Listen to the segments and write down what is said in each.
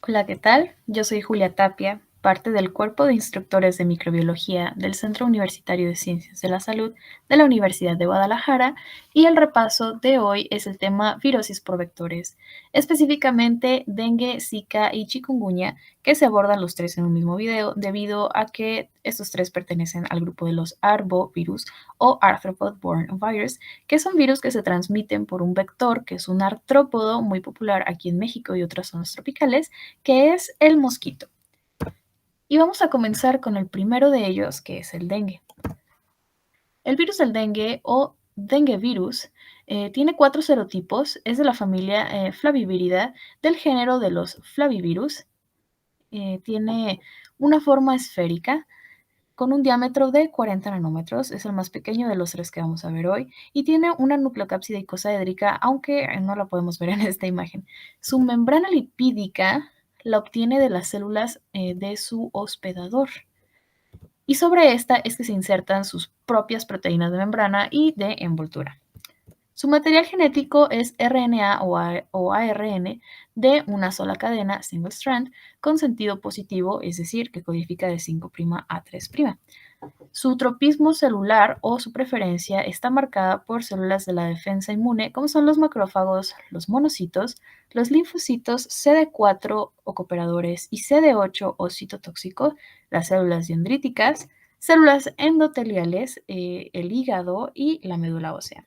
Hola, ¿qué tal? Yo soy Julia Tapia, parte del cuerpo de instructores de microbiología del Centro Universitario de Ciencias de la Salud de la Universidad de Guadalajara y el repaso de hoy es el tema virosis por vectores, específicamente dengue, zika y chikungunya, que se abordan los tres en un mismo video debido a que estos tres pertenecen al grupo de los arbovirus o arthropod-borne virus, que son virus que se transmiten por un vector, que es un artrópodo muy popular aquí en México y otras zonas tropicales, que es el mosquito. Y vamos a comenzar con el primero de ellos, que es el dengue. El virus del dengue o dengue virus tiene 4 serotipos, es de la familia Flaviviridae, del género de los Flavivirus. Tiene una forma esférica con un diámetro de 40 nanómetros, es el más pequeño de los tres que vamos a ver hoy, y tiene una nucleocápside icosaédrica, aunque no la podemos ver en esta imagen. Su membrana lipídica la obtiene de las células de su hospedador. Y sobre esta es que se insertan sus propias proteínas de membrana y de envoltura. Su material genético es RNA o ARN de una sola cadena, single strand, con sentido positivo, es decir, que codifica de 5' a 3'. Su tropismo celular o su preferencia está marcada por células de la defensa inmune, como son los macrófagos, los monocitos, los linfocitos CD4 o cooperadores y CD8 o citotóxico, las células dendríticas, células endoteliales, el hígado y la médula ósea.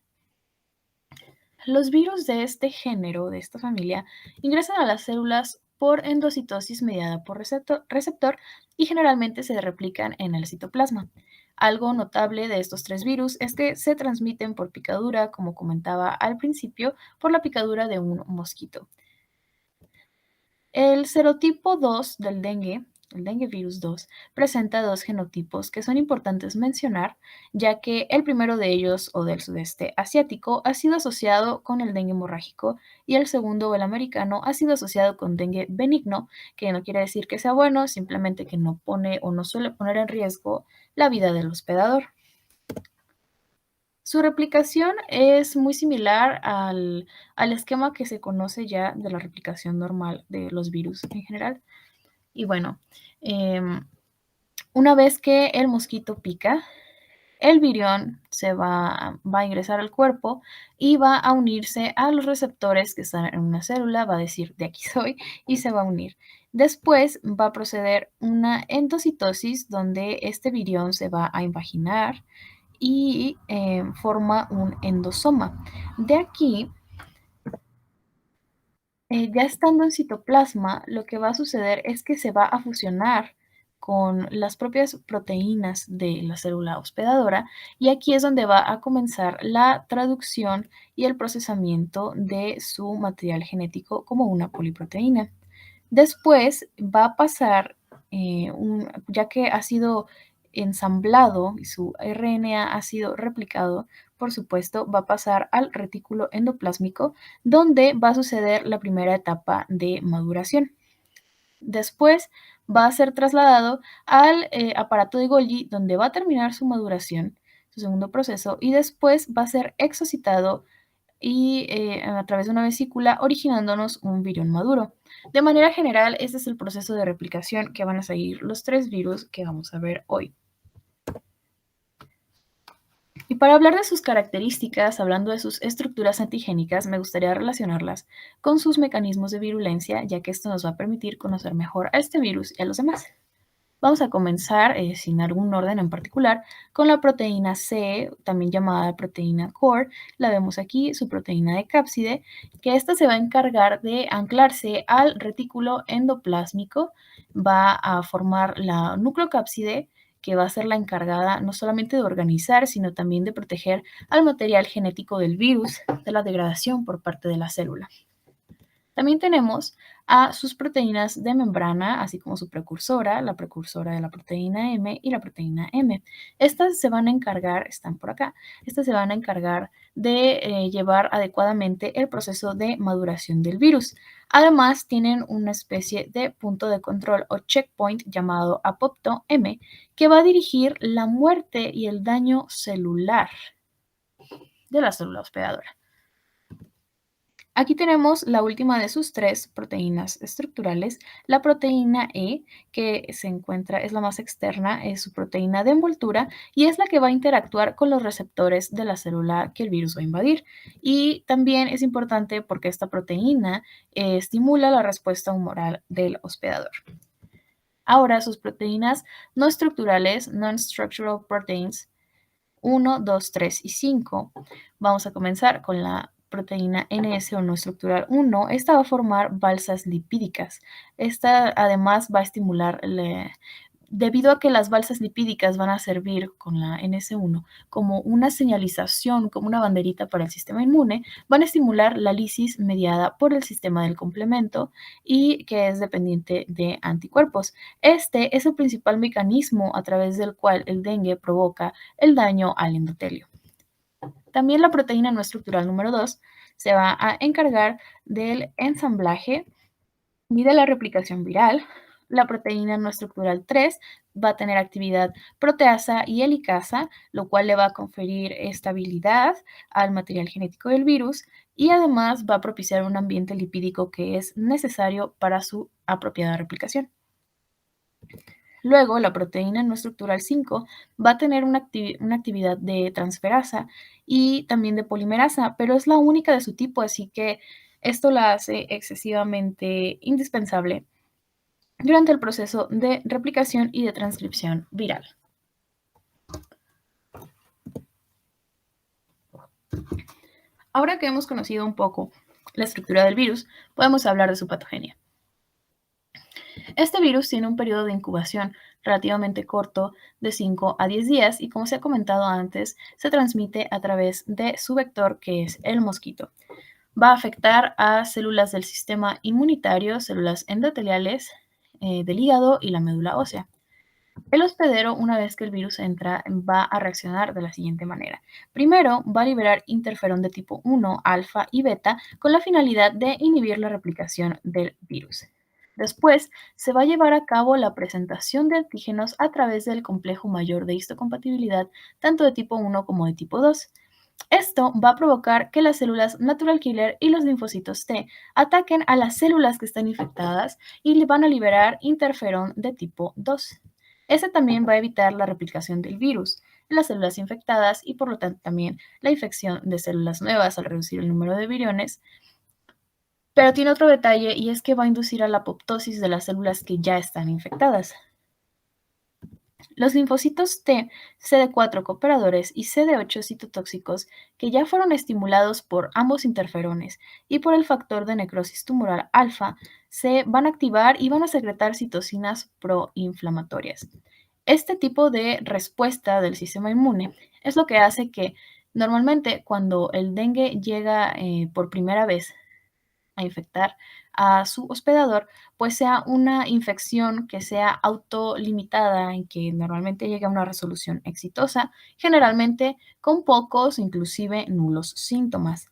Los virus de este género, de esta familia, ingresan a las células por endocitosis mediada por receptor y generalmente se replican en el citoplasma. Algo notable de estos tres virus es que se transmiten por picadura, como comentaba al principio, por la picadura de un mosquito. El serotipo 2 del dengue, el dengue virus 2, presenta dos genotipos que son importantes mencionar, ya que el primero de ellos, o del sudeste asiático, ha sido asociado con el dengue hemorrágico y el segundo, el americano, ha sido asociado con dengue benigno, que no quiere decir que sea bueno, simplemente que no pone o no suele poner en riesgo la vida del hospedador. Su replicación es muy similar al esquema que se conoce ya de la replicación normal de los virus en general. Y bueno, una vez que el mosquito pica, el virión va a ingresar al cuerpo y va a unirse a los receptores que están en una célula, va a decir de aquí soy y se va a unir. Después va a proceder una endocitosis donde este virión se va a invaginar y forma un endosoma. De aquí, ya estando en citoplasma, lo que va a suceder es que se va a fusionar con las propias proteínas de la célula hospedadora y aquí es donde va a comenzar la traducción y el procesamiento de su material genético como una poliproteína. Después va a pasar, ya que ha sido ensamblado y su RNA ha sido replicado, por supuesto, va a pasar al retículo endoplásmico, donde va a suceder la primera etapa de maduración. Después va a ser trasladado al aparato de Golgi, donde va a terminar su maduración, su segundo proceso, y después va a ser exocitado y a través de una vesícula, originándonos un virión maduro. De manera general, este es el proceso de replicación que van a seguir los tres virus que vamos a ver hoy. Y para hablar de sus características, hablando de sus estructuras antigénicas, me gustaría relacionarlas con sus mecanismos de virulencia, ya que esto nos va a permitir conocer mejor a este virus y a los demás. Vamos a comenzar, sin algún orden en particular, con la proteína C, también llamada proteína core. La vemos aquí, su proteína de cápside, que esta se va a encargar de anclarse al retículo endoplásmico, va a formar la nucleocápside, que va a ser la encargada no solamente de organizar, sino también de proteger al material genético del virus de la degradación por parte de la célula. También tenemos a sus proteínas de membrana, así como su precursora, la precursora de la proteína M y la proteína M. Estas se van a encargar, están por acá, estas se van a encargar de llevar adecuadamente el proceso de maduración del virus. Además, tienen una especie de punto de control o checkpoint llamado apopto M, que va a dirigir la muerte y el daño celular de la célula hospedadora. Aquí tenemos la última de sus tres proteínas estructurales, la proteína E, que se encuentra, es la más externa, es su proteína de envoltura y es la que va a interactuar con los receptores de la célula que el virus va a invadir. Y también es importante porque esta proteína estimula la respuesta humoral del hospedador. Ahora, sus proteínas no estructurales, non-structural proteins, 1, 2, 3 y 5. Vamos a comenzar con la proteína NS o no estructural 1. Esta va a formar balsas lipídicas. Esta además va a estimular, debido a que las balsas lipídicas van a servir con la NS1 como una señalización, como una banderita para el sistema inmune, van a estimular la lisis mediada por el sistema del complemento y que es dependiente de anticuerpos. Este es el principal mecanismo a través del cual el dengue provoca el daño al endotelio. También la proteína no estructural número 2 se va a encargar del ensamblaje y de la replicación viral. La proteína no estructural 3 va a tener actividad proteasa y helicasa, lo cual le va a conferir estabilidad al material genético del virus y además va a propiciar un ambiente lipídico que es necesario para su apropiada replicación. Luego, la proteína no estructural 5 va a tener una actividad de transferasa y también de polimerasa, pero es la única de su tipo, así que esto la hace excesivamente indispensable durante el proceso de replicación y de transcripción viral. Ahora que hemos conocido un poco la estructura del virus, podemos hablar de su patogenia. Este virus tiene un periodo de incubación relativamente corto de 5 a 10 días y, como se ha comentado antes, se transmite a través de su vector, que es el mosquito. Va a afectar a células del sistema inmunitario, células endoteliales, del hígado y la médula ósea. El hospedero, una vez que el virus entra, va a reaccionar de la siguiente manera. Primero, va a liberar interferón de tipo 1, alfa y beta, con la finalidad de inhibir la replicación del virus. Después, se va a llevar a cabo la presentación de antígenos a través del complejo mayor de histocompatibilidad, tanto de tipo 1 como de tipo 2. Esto va a provocar que las células natural killer y los linfocitos T ataquen a las células que están infectadas y le van a liberar interferón de tipo 2. Este también va a evitar la replicación del virus en las células infectadas y por lo tanto también la infección de células nuevas al reducir el número de viriones. Pero tiene otro detalle y es que va a inducir a la apoptosis de las células que ya están infectadas. Los linfocitos T, CD4 cooperadores y CD8 citotóxicos que ya fueron estimulados por ambos interferones y por el factor de necrosis tumoral alfa se van a activar y van a secretar citocinas proinflamatorias. Este tipo de respuesta del sistema inmune es lo que hace que normalmente cuando el dengue llega por primera vez a infectar a su hospedador, pues sea una infección que sea autolimitada y que normalmente llegue a una resolución exitosa, generalmente con pocos, inclusive nulos síntomas.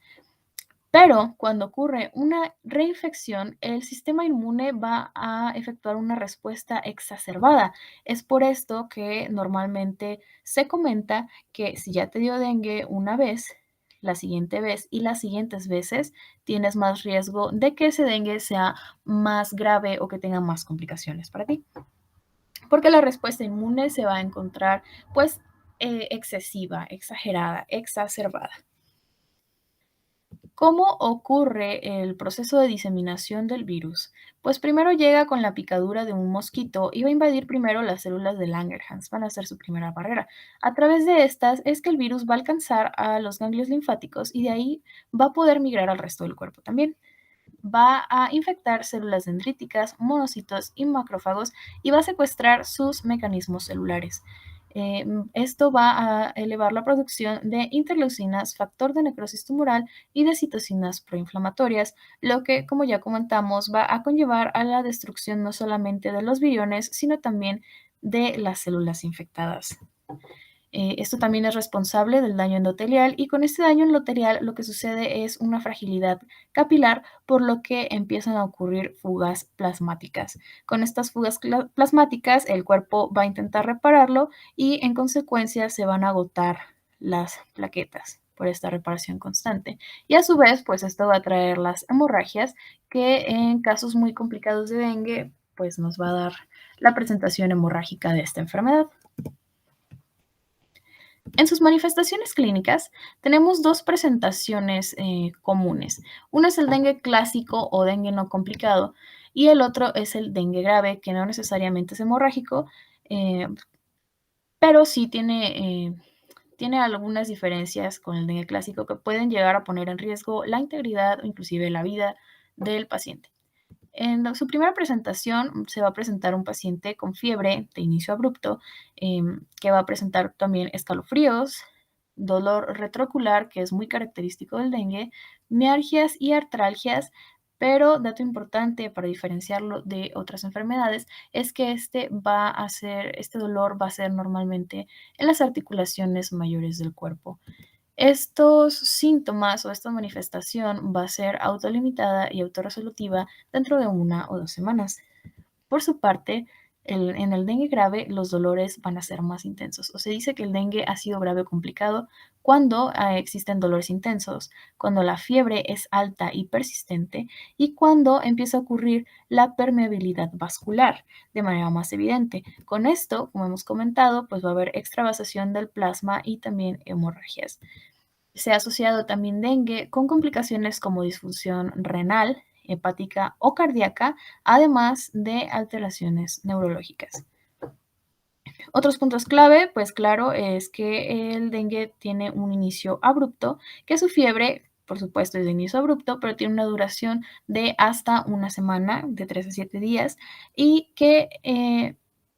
Pero cuando ocurre una reinfección, el sistema inmune va a efectuar una respuesta exacerbada. Es por esto que normalmente se comenta que si ya te dio dengue una vez, la siguiente vez y las siguientes veces tienes más riesgo de que ese dengue sea más grave o que tenga más complicaciones para ti. Porque la respuesta inmune se va a encontrar pues excesiva, exagerada, exacerbada. ¿Cómo ocurre el proceso de diseminación del virus? Pues primero llega con la picadura de un mosquito y va a invadir primero las células de Langerhans, van a ser su primera barrera. A través de estas es que el virus va a alcanzar a los ganglios linfáticos y de ahí va a poder migrar al resto del cuerpo también. Va a infectar células dendríticas, monocitos y macrófagos y va a secuestrar sus mecanismos celulares. Esto va a elevar la producción de interleucinas, factor de necrosis tumoral y de citocinas proinflamatorias, lo que, como ya comentamos, va a conllevar a la destrucción no solamente de los viriones, sino también de las células infectadas. Esto también es responsable del daño endotelial y con este daño endotelial lo que sucede es una fragilidad capilar, por lo que empiezan a ocurrir fugas plasmáticas. Con estas fugas plasmáticas el cuerpo va a intentar repararlo y en consecuencia se van a agotar las plaquetas. por esta reparación constante. Y a su vez, pues esto va a traer las hemorragias, que en casos muy complicados de dengue, pues nos va a dar la presentación hemorrágica de esta enfermedad. En sus manifestaciones clínicas tenemos dos presentaciones comunes. Uno es el dengue clásico o dengue no complicado y el otro es el dengue grave, que no necesariamente es hemorrágico, eh, pero sí tiene algunas diferencias con el dengue clásico que pueden llegar a poner en riesgo la integridad o inclusive la vida del paciente. En su primera presentación se va a presentar un paciente con fiebre de inicio abrupto, que va a presentar también escalofríos, dolor retroocular, que es muy característico del dengue, mialgias y artralgias, pero dato importante para diferenciarlo de otras enfermedades es que este dolor va a ser normalmente en las articulaciones mayores del cuerpo. Estos síntomas o esta manifestación va a ser autolimitada y autorresolutiva dentro de 1 o 2 semanas. Por su parte, en el dengue grave los dolores van a ser más intensos. O se dice que el dengue ha sido grave o complicado cuando existen dolores intensos, cuando la fiebre es alta y persistente y cuando empieza a ocurrir la permeabilidad vascular de manera más evidente. Con esto, como hemos comentado, pues va a haber extravasación del plasma y también hemorragias. Se ha asociado también dengue con complicaciones como disfunción renal, hepática o cardíaca, además de alteraciones neurológicas. Otros puntos clave, pues claro, es que el dengue tiene un inicio abrupto, que su fiebre, por supuesto, es de inicio abrupto, pero tiene una duración de hasta 1 semana, de 3 a 7 días, y que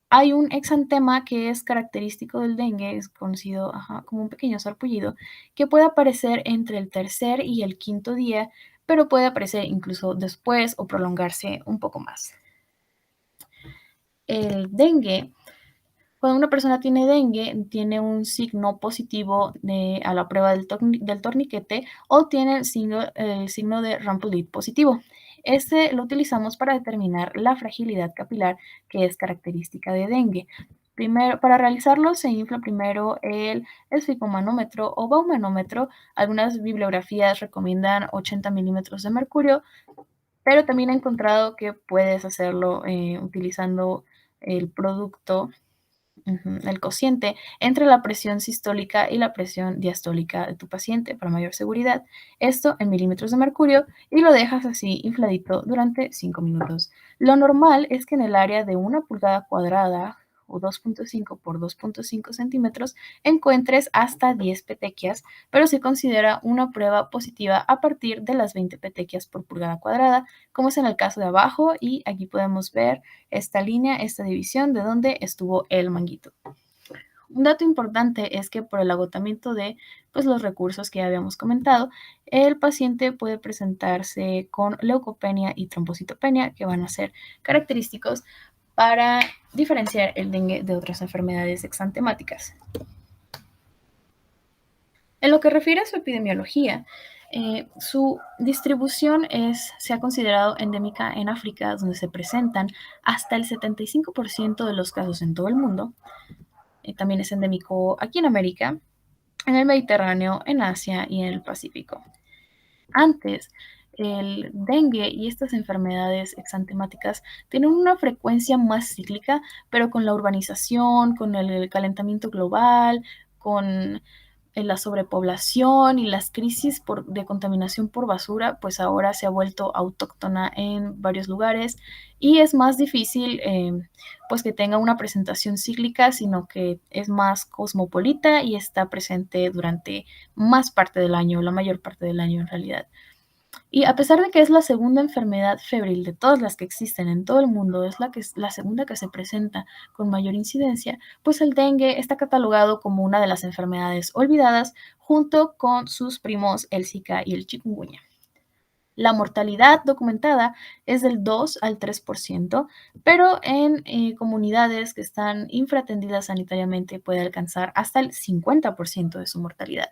hay un exantema que es característico del dengue, es conocido como un pequeño sarpullido, que puede aparecer entre el tercer y el quinto día, pero puede aparecer incluso después o prolongarse un poco más. El dengue, cuando una persona tiene dengue, tiene un signo positivo a la prueba del torniquete o tiene el signo de Rampulit positivo. Este lo utilizamos para determinar la fragilidad capilar que es característica de dengue. Primero, para realizarlo se infla primero el esfigmomanómetro o baumanómetro. Algunas bibliografías recomiendan 80 milímetros de mercurio, pero también he encontrado que puedes hacerlo utilizando el producto, el cociente entre la presión sistólica y la presión diastólica de tu paciente para mayor seguridad. Esto en milímetros de mercurio y lo dejas así infladito durante 5 minutos. Lo normal es que en el área de 1 pulgada cuadrada o 2.5 por 2.5 centímetros encuentres hasta 10 petequias, pero se considera una prueba positiva a partir de las 20 petequias por pulgada cuadrada, como es en el caso de abajo, y aquí podemos ver esta línea, esta división de donde estuvo el manguito. Un dato importante es que por el agotamiento de los recursos que ya habíamos comentado, el paciente puede presentarse con leucopenia y trombocitopenia, que van a ser característicos para diferenciar el dengue de otras enfermedades exantemáticas. En lo que refiere a su epidemiología, su distribución se ha considerado endémica en África, donde se presentan hasta el 75% de los casos en todo el mundo. También es endémico aquí en América, en el Mediterráneo, en Asia y en el Pacífico. Antes, el dengue y estas enfermedades exantemáticas tienen una frecuencia más cíclica, pero con la urbanización, con el calentamiento global, con la sobrepoblación y las crisis de contaminación por basura, pues ahora se ha vuelto autóctona en varios lugares y es más difícil pues que tenga una presentación cíclica, sino que es más cosmopolita y está presente durante más parte del año, la mayor parte del año en realidad. Y a pesar de que es la segunda enfermedad febril de todas las que existen en todo el mundo, es la segunda que se presenta con mayor incidencia, pues el dengue está catalogado como una de las enfermedades olvidadas junto con sus primos el Zika y el chikungunya. La mortalidad documentada es del 2 al 3%, pero en comunidades que están infratendidas sanitariamente puede alcanzar hasta el 50% de su mortalidad.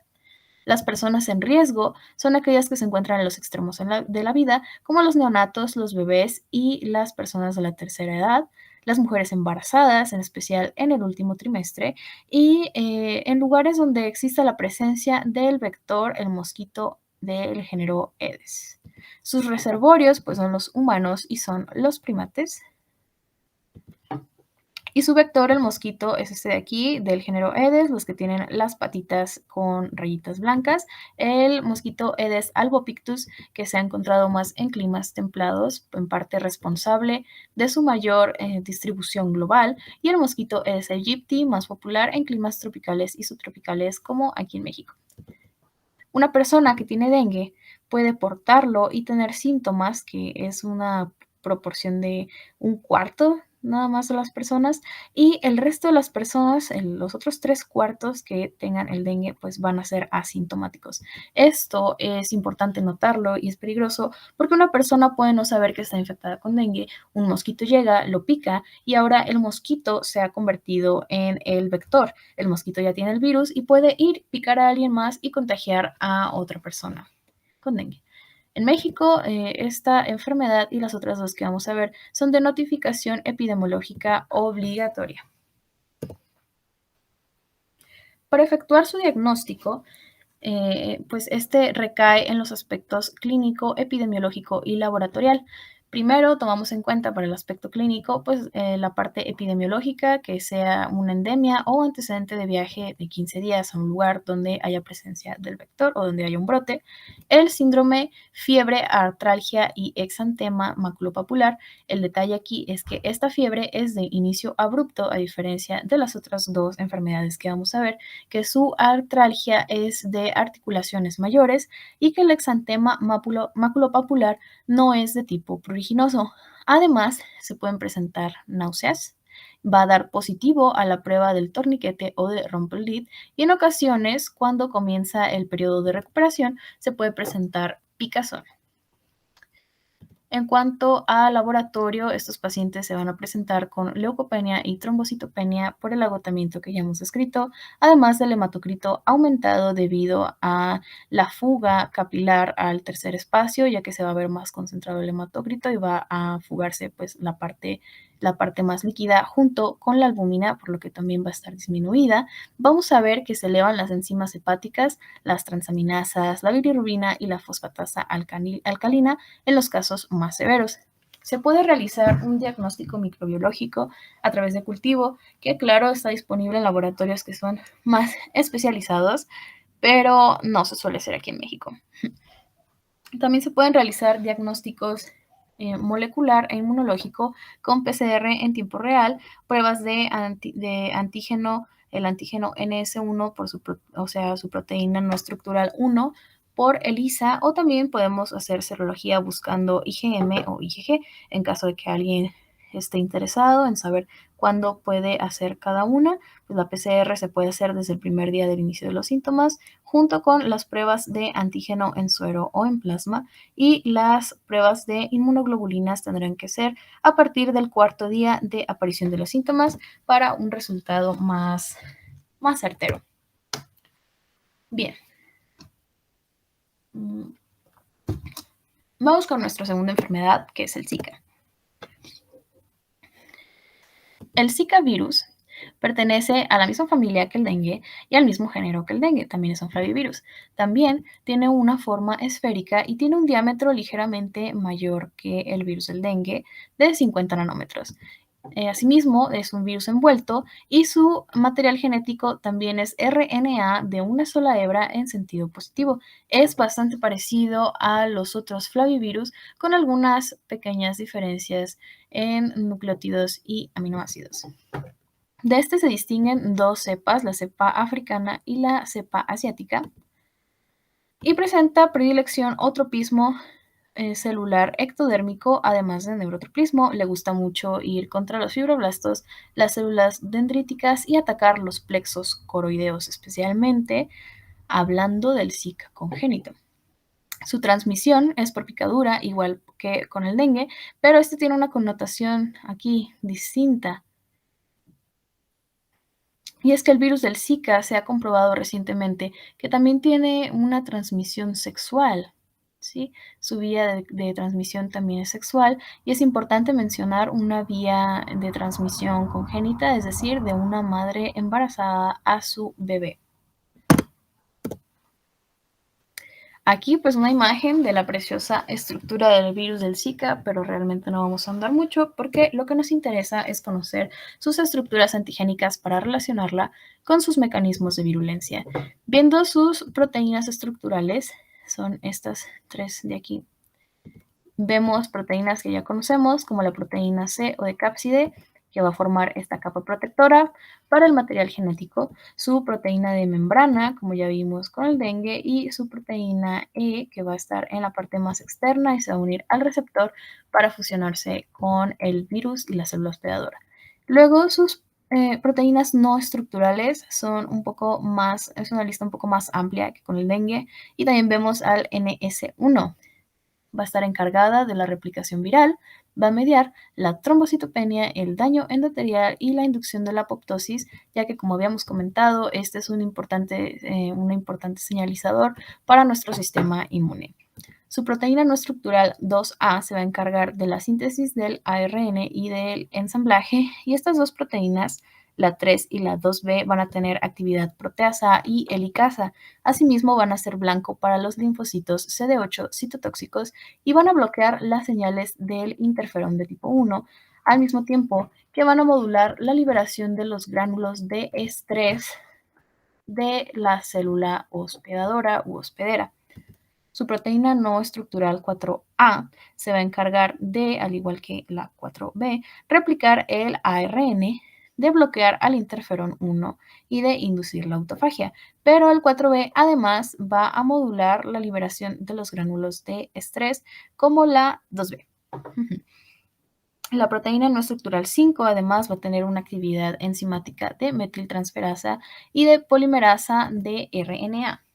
Las personas en riesgo son aquellas que se encuentran en los extremos de la vida, como los neonatos, los bebés y las personas de la tercera edad. las mujeres embarazadas, en especial en el último trimestre, y en lugares donde exista la presencia del vector, el mosquito del género Aedes. Sus reservorios pues, son los humanos y son los primates. Y su vector, el mosquito, es este de aquí, del género Aedes, los que tienen las patitas con rayitas blancas. El mosquito Aedes albopictus, que se ha encontrado más en climas templados, en parte responsable de su mayor distribución global. Y el mosquito Aedes aegypti, más popular en climas tropicales y subtropicales, como aquí en México. Una persona que tiene dengue puede portarlo y tener síntomas, que es una proporción de un cuarto nada más de las personas, y el resto de las personas, los otros 3/4 que tengan el dengue, pues van a ser asintomáticos. Esto es importante notarlo y es peligroso porque una persona puede no saber que está infectada con dengue, un mosquito llega, lo pica y ahora el mosquito se ha convertido en el vector. El mosquito ya tiene el virus y puede ir, picar a alguien más y contagiar a otra persona con dengue. En México, esta enfermedad y las otras dos que vamos a ver son de notificación epidemiológica obligatoria. Para efectuar su diagnóstico, pues este recae en los aspectos clínico, epidemiológico y laboratorial. Primero tomamos en cuenta para el aspecto clínico, pues la parte epidemiológica, que sea una endemia o antecedente de viaje de 15 días a un lugar donde haya presencia del vector o donde haya un brote. El síndrome, fiebre, artralgia y exantema maculopapular. El detalle aquí es que esta fiebre es de inicio abrupto, a diferencia de las otras dos enfermedades que vamos a ver, que su artralgia es de articulaciones mayores y que el exantema maculopapular no es de tipo pruriginoso. Además, se pueden presentar náuseas, va a dar positivo a la prueba del torniquete o de Rumpel-Lid y en ocasiones, cuando comienza el periodo de recuperación, se puede presentar picazón. En cuanto al laboratorio, estos pacientes se van a presentar con leucopenia y trombocitopenia por el agotamiento que ya hemos descrito, además del hematocrito aumentado debido a la fuga capilar al tercer espacio, ya que se va a ver más concentrado el hematocrito y va a fugarse pues la parte más líquida junto con la albúmina, por lo que también va a estar disminuida. Vamos a ver que se elevan las enzimas hepáticas, las transaminasas, la bilirrubina y la fosfatasa alcalina en los casos más severos. Se puede realizar un diagnóstico microbiológico a través de cultivo, que claro está disponible en laboratorios que son más especializados, pero no se suele hacer aquí en México. También se pueden realizar diagnósticos molecular e inmunológico con PCR en tiempo real, pruebas de antígeno, el antígeno NS1 por su proteína no estructural 1 por ELISA, o también podemos hacer serología buscando IgM o IgG en caso de que alguien esté interesado en saber cuándo puede hacer cada una. Pues la PCR se puede hacer desde el primer día del inicio de los síntomas, junto con las pruebas de antígeno en suero o en plasma, y las pruebas de inmunoglobulinas tendrán que ser a partir del cuarto día de aparición de los síntomas para un resultado más certero. Bien. Vamos con nuestra segunda enfermedad, que es el Zika. El Zika virus pertenece a la misma familia que el dengue y al mismo género que el dengue, también es un flavivirus. También tiene una forma esférica y tiene un diámetro ligeramente mayor que el virus del dengue, de 50 nanómetros. Asimismo, es un virus envuelto y su material genético también es RNA de una sola hebra en sentido positivo. Es bastante parecido a los otros flavivirus, con algunas pequeñas diferencias en nucleótidos y aminoácidos. De este se distinguen dos cepas, la cepa africana y la cepa asiática, y presenta predilección o tropismo celular ectodérmico, además de neurotropismo. Le gusta mucho ir contra los fibroblastos, las células dendríticas y atacar los plexos coroideos, especialmente hablando del Zika congénito. Su transmisión es por picadura, igual que con el dengue, pero este tiene una connotación aquí distinta. Y es que el virus del Zika se ha comprobado recientemente que también tiene una transmisión sexual. ¿sí? Su vía de transmisión también es sexual y es importante mencionar una vía de transmisión congénita, es decir, de una madre embarazada a su bebé. Aquí pues una imagen de la preciosa estructura del virus del Zika, pero realmente no vamos a andar mucho porque lo que nos interesa es conocer sus estructuras antigénicas para relacionarla con sus mecanismos de virulencia. Viendo sus proteínas estructurales, son estas tres de aquí. Vemos proteínas que ya conocemos, como la proteína C o de cápside, que va a formar esta capa protectora para el material genético, su proteína de membrana, como ya vimos con el dengue, y su proteína E, que va a estar en la parte más externa y se va a unir al receptor para fusionarse con el virus y la célula hospedadora. Luego, sus proteínas no estructurales son un poco más, es una lista un poco más amplia que con el dengue, y también vemos al NS1, va a estar encargada de la replicación viral, va a mediar la trombocitopenia, el daño endotelial y la inducción de la apoptosis, ya que como habíamos comentado, este es un importante señalizador para nuestro sistema inmune. Su proteína no estructural 2A se va a encargar de la síntesis del ARN y del ensamblaje, y estas dos proteínas, la 3 y la 2B, van a tener actividad proteasa y helicasa. Asimismo, van a ser blanco para los linfocitos CD8 citotóxicos y van a bloquear las señales del interferón de tipo 1, al mismo tiempo que van a modular la liberación de los gránulos de estrés de la célula hospedadora u hospedera. Su proteína no estructural 4A se va a encargar de, al igual que la 4B, replicar el ARN, de bloquear al interferón 1 y de inducir la autofagia. Pero el 4B además va a modular la liberación de los gránulos de estrés como la 2B. La proteína no estructural 5 además va a tener una actividad enzimática de metiltransferasa y de polimerasa de RNA.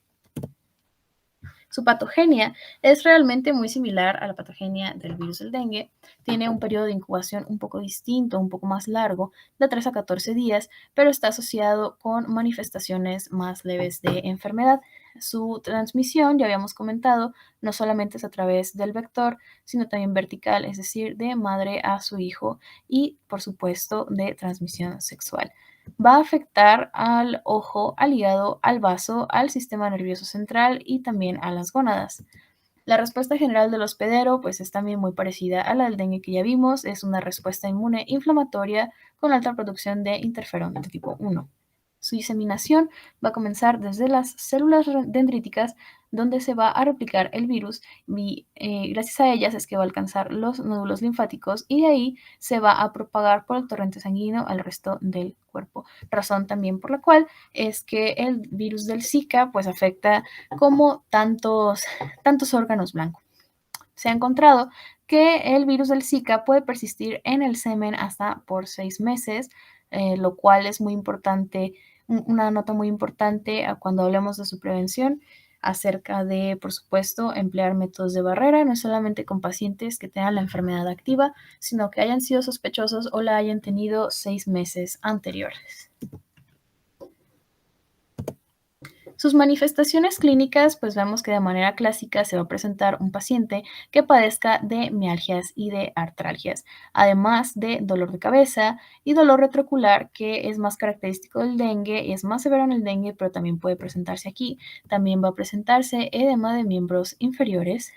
Su patogenia es realmente muy similar a la patogenia del virus del dengue. Tiene un periodo de incubación un poco distinto, un poco más largo, de 3 a 14 días, pero está asociado con manifestaciones más leves de enfermedad. Su transmisión, ya habíamos comentado, no solamente es a través del vector, sino también vertical, es decir, de madre a su hijo y, por supuesto, de transmisión sexual. Va a afectar al ojo, al hígado, al vaso, al sistema nervioso central y también a las gónadas. La respuesta general del hospedero pues es también muy parecida a la del dengue que ya vimos, es una respuesta inmune inflamatoria con alta producción de interferón de tipo 1. Su diseminación va a comenzar desde las células dendríticas, donde se va a replicar el virus y gracias a ellas es que va a alcanzar los nódulos linfáticos y de ahí se va a propagar por el torrente sanguíneo al resto del cuerpo. Razón también por la cual es que el virus del Zika pues afecta como tantos órganos blancos. Se ha encontrado que el virus del Zika puede persistir en el semen hasta por 6 meses, lo cual es muy importante, una nota muy importante cuando hablemos de su prevención, acerca de, por supuesto, emplear métodos de barrera, no solamente con pacientes que tengan la enfermedad activa, sino que hayan sido sospechosos o la hayan tenido 6 meses anteriores. Sus manifestaciones clínicas, pues vemos que de manera clásica se va a presentar un paciente que padezca de mialgias y de artralgias, además de dolor de cabeza y dolor retrocular, que es más característico del dengue y es más severo en el dengue, pero también puede presentarse aquí. También va a presentarse edema de miembros inferiores,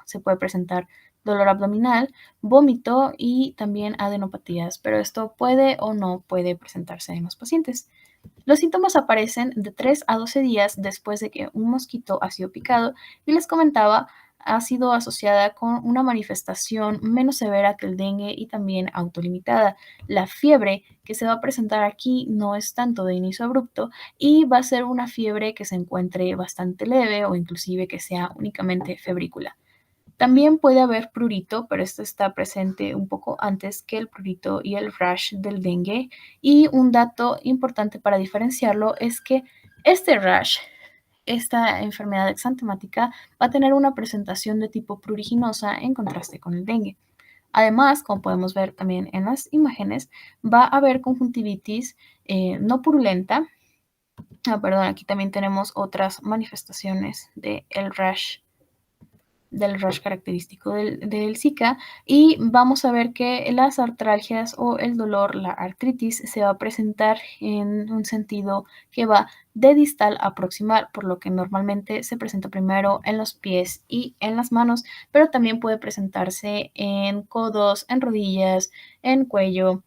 se puede presentar dolor abdominal, vómito y también adenopatías, pero esto puede o no puede presentarse en los pacientes. Los síntomas aparecen de 3 a 12 días después de que un mosquito ha sido picado y les comentaba, ha sido asociada con una manifestación menos severa que el dengue y también autolimitada. La fiebre que se va a presentar aquí no es tanto de inicio abrupto y va a ser una fiebre que se encuentre bastante leve o inclusive que sea únicamente febrícula. También puede haber prurito, pero esto está presente un poco antes que el prurito y el rash del dengue. Y un dato importante para diferenciarlo es que este rash, esta enfermedad exantemática, va a tener una presentación de tipo pruriginosa en contraste con el dengue. Además, como podemos ver también en las imágenes, va a haber conjuntivitis no purulenta. Perdón, aquí también tenemos otras manifestaciones del rash del rash característico del Zika, y vamos a ver que las artralgias o el dolor, la artritis, se va a presentar en un sentido que va de distal a proximal, por lo que normalmente se presenta primero en los pies y en las manos, pero también puede presentarse en codos, en rodillas, en cuello,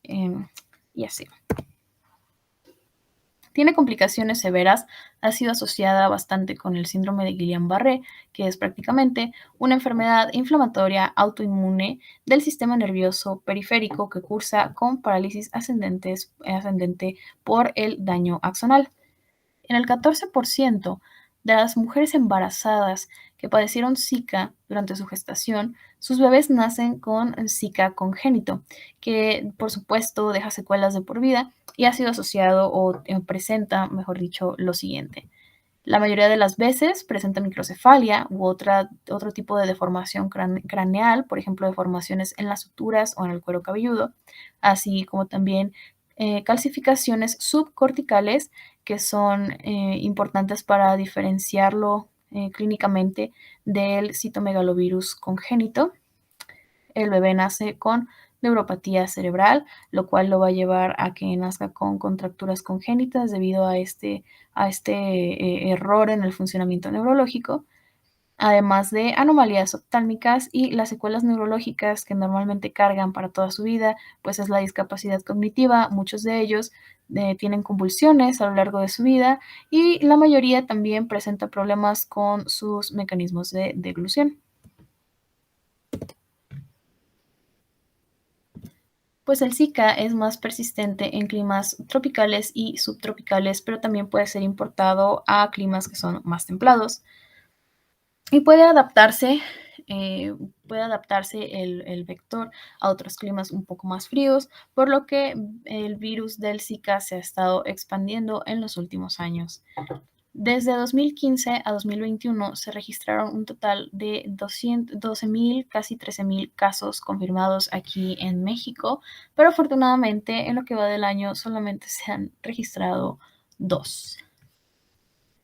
y así. Tiene complicaciones severas, ha sido asociada bastante con el síndrome de Guillain-Barré, que es prácticamente una enfermedad inflamatoria autoinmune del sistema nervioso periférico que cursa con parálisis ascendente por el daño axonal. En el 14% de las mujeres embarazadas que padecieron Zika durante su gestación, sus bebés nacen con Zika congénito, que por supuesto deja secuelas de por vida y ha sido asociado o presenta, mejor dicho, lo siguiente. La mayoría de las veces presenta microcefalia u otro tipo de deformación craneal, por ejemplo, deformaciones en las suturas o en el cuero cabelludo, así como también calcificaciones subcorticales que son importantes para diferenciarlo clínicamente del citomegalovirus congénito. El bebé nace con neuropatía cerebral, lo cual lo va a llevar a que nazca con contracturas congénitas debido a este error en el funcionamiento neurológico, además de anomalías oftálmicas y las secuelas neurológicas que normalmente cargan para toda su vida, pues es la discapacidad cognitiva. Muchos de ellos tienen convulsiones a lo largo de su vida y la mayoría también presenta problemas con sus mecanismos de deglución. Pues el Zika es más persistente en climas tropicales y subtropicales, pero también puede ser importado a climas que son más templados. Y puede adaptarse el vector a otros climas un poco más fríos, por lo que el virus del Zika se ha estado expandiendo en los últimos años. Desde 2015 a 2021 se registraron un total de 12.000, casi 13.000 casos confirmados aquí en México, pero afortunadamente en lo que va del año solamente se han registrado 2.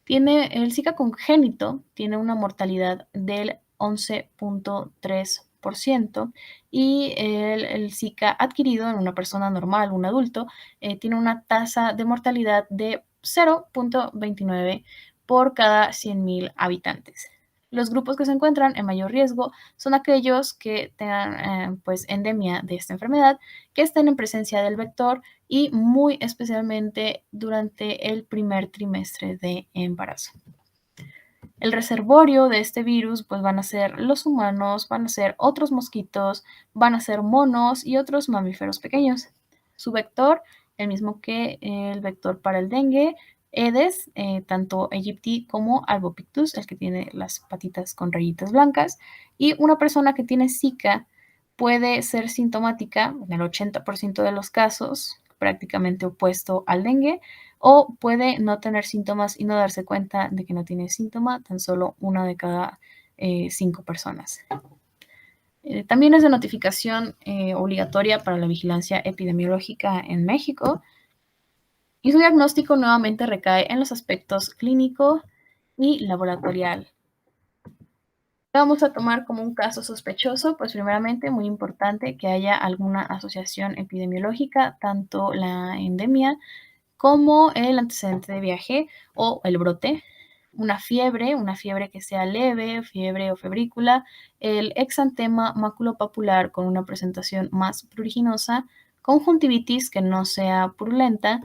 El Zika congénito tiene una mortalidad del 11.3% y el Zika adquirido en una persona normal, un adulto, tiene una tasa de mortalidad de 0.29 por cada 100.000 habitantes. Los grupos que se encuentran en mayor riesgo son aquellos que tengan pues endemia de esta enfermedad, que estén en presencia del vector y muy especialmente durante el primer trimestre de embarazo. El reservorio de este virus pues van a ser los humanos, van a ser otros mosquitos, van a ser monos y otros mamíferos pequeños. Su vector, el mismo que el vector para el dengue, Aedes, tanto aegypti como albopictus, el que tiene las patitas con rayitas blancas, y una persona que tiene Zika puede ser sintomática en el 80% de los casos, prácticamente opuesto al dengue, o puede no tener síntomas y no darse cuenta de que no tiene síntoma, tan solo una de cada 5 personas. También es de notificación obligatoria para la vigilancia epidemiológica en México y su diagnóstico nuevamente recae en los aspectos clínico y laboratorial. Vamos a tomar como un caso sospechoso, pues primeramente muy importante que haya alguna asociación epidemiológica, tanto la endemia como el antecedente de viaje o el brote, una fiebre que sea leve, fiebre o febrícula, el exantema maculopapular con una presentación más pruriginosa, conjuntivitis que no sea purulenta,